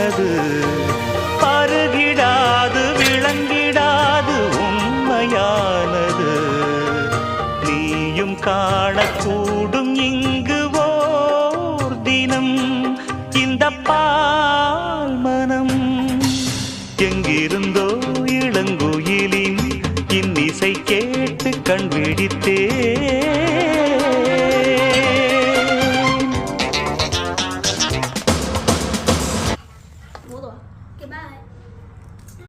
உண்மையானது பருகிடாது விளங்கிடாது உண்மையானது நீயும் காணக்கூடும் இங்கு ஓர் தினம் இந்த பால் மனம் எங்கிருந்தோ இளங்குயிலின் இன்னிசை கேட்டு கண் விழித்தே Goodbye.